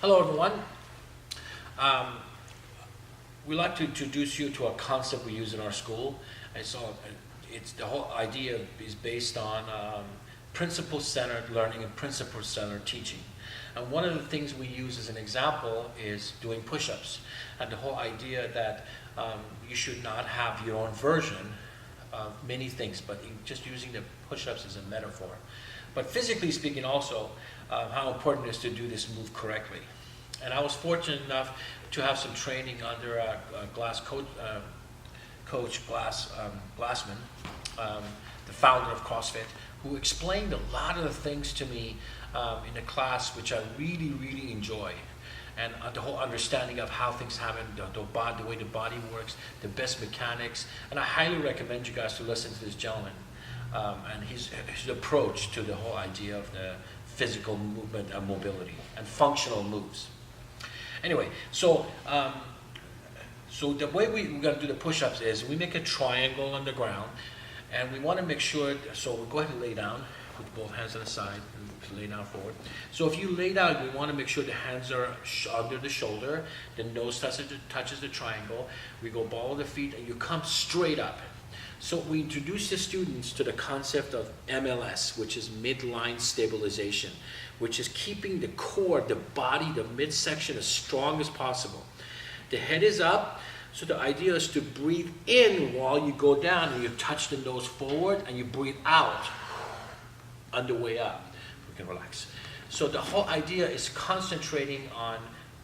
Hello, everyone. Um, we'd like to introduce you to a concept we use in our school. And so it's the whole idea is based on principle-centered learning and principle-centered teaching. And one of the things we use as an example is doing push-ups. And the whole idea that you should not have your own version of many things, but just using the push-ups as a metaphor. But physically speaking also, how important it is to do this move correctly. And I was fortunate enough to have some training under Coach Glassman, the founder of CrossFit, who explained a lot of the things to me in the class, which I really, really enjoy. And the whole understanding of how things happen, the way the body works, the best mechanics. And I highly recommend you guys to listen to this gentleman and his approach to the whole idea of the physical movement and mobility and functional moves. Anyway, so the way we're going to do the push-ups is we make a triangle on the ground, and we want to make sure, so we'll go ahead and lay down, put both hands on the side, and lay down forward. So if you lay down, we want to make sure the hands are under the shoulder, the nose touches the triangle, we go ball of the feet, and you come straight up. So we introduce the students to the concept of MLS, which is midline stabilization, which is keeping the core, the body, the midsection as strong as possible. The head is up, so the idea is to breathe in while you go down, and you touch the nose forward, and you breathe out on the way up. We can relax. So the whole idea is concentrating on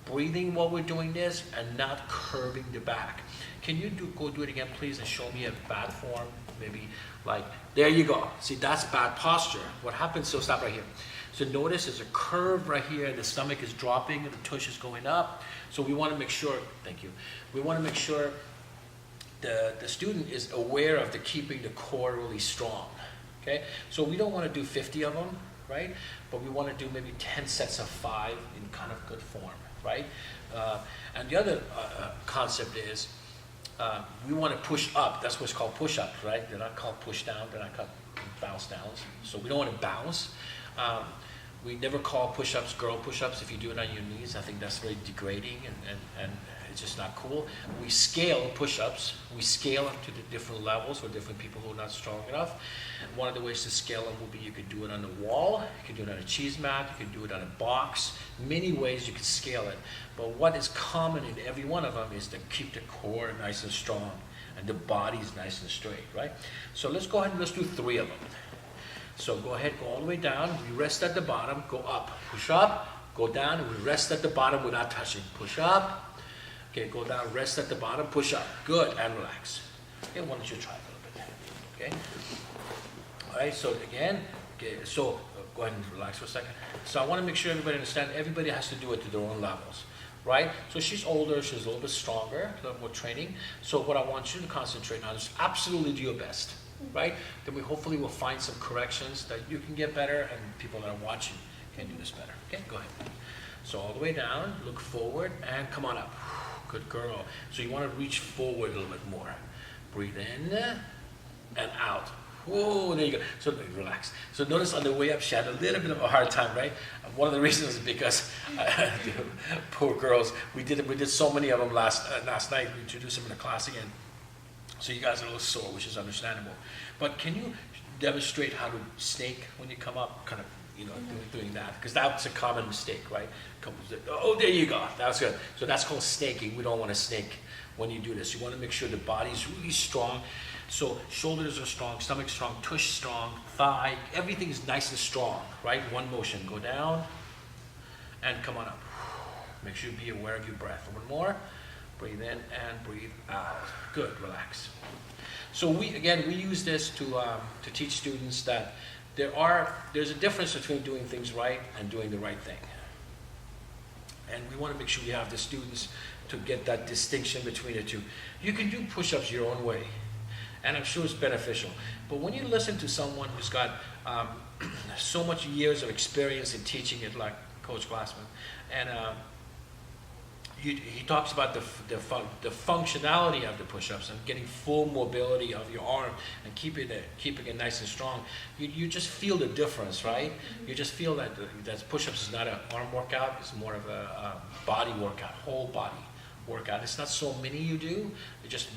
breathing while we're doing this and not curving the back. Can you go do it again, please, and show me a bad form? Maybe like, there you go. See, that's bad posture. What happens, so stop right here. So notice there's a curve right here, the stomach is dropping, and the tush is going up. So we want to make sure, thank you, we want to make sure the student is aware of keeping the core really strong, okay? So we don't want to do 50 of them, right? But we want to do maybe 10 sets of 5 in kind of good form, right? And the other concept is, we want to push up. That's what's called push-ups, right? They're not called push down. They're not called bounce downs. So we don't want to bounce. We never call push-ups girl push-ups if you do it on your knees. I think that's very degrading and it's just not cool. We scale push-ups. We scale them to the different levels for different people who are not strong enough. And one of the ways to scale them will be you could do it on the wall, you could do it on a cheese mat, you could do it on a box. Many ways you can scale it. But what is common in every one of them is to keep the core nice and strong and the body's nice and straight, right? So let's go ahead and let's do 3 of them. So go ahead, go all the way down, we rest at the bottom, go up, push up, go down, and we rest at the bottom without touching. Push up, okay, go down, rest at the bottom, push up, good, and relax. Okay, why don't you try a little bit, okay? All right, so again, okay, so go ahead and relax for a second. So I want to make sure everybody understands, everybody has to do it to their own levels, right? So she's older, she's a little bit stronger, a little more training. So what I want you to concentrate on is absolutely do your best. Right? Then we hopefully will find some corrections that you can get better and people that are watching can do this better. Okay, go ahead. So all the way down, look forward, and come on up. Good girl. So you want to reach forward a little bit more. Breathe in and out. Whoa, there you go. So relax. So notice on the way up, she had a little bit of a hard time, right? One of the reasons is because poor girls, we did so many of them last night. We introduced them in the class again. So you guys are a little sore, which is understandable. But can you demonstrate how to snake when you come up, kind of, you know, doing that? Because that's a common mistake, right? Oh, there you go. That was good. So that's called snaking. We don't want to snake when you do this. You want to make sure the body's really strong. So shoulders are strong, stomach strong, tush strong, thigh, everything's nice and strong, right? One motion. Go down and come on up. Make sure you be aware of your breath. One more. Breathe in and breathe out. Good, relax. So we use this to teach students that there's a difference between doing things right and doing the right thing. And we want to make sure we have the students to get that distinction between the two. You can do push-ups your own way, and I'm sure it's beneficial. But when you listen to someone who's got so much years of experience in teaching it, like Coach Glassman, and he talks about the functionality of the push-ups and getting full mobility of your arm and keeping it nice and strong. You just feel the difference, right? You just feel that push-ups is not an arm workout; it's more of a body workout, whole body workout. It's not so many you do,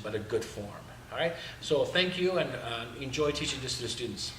but a good form. All right. So thank you, and enjoy teaching this to the students.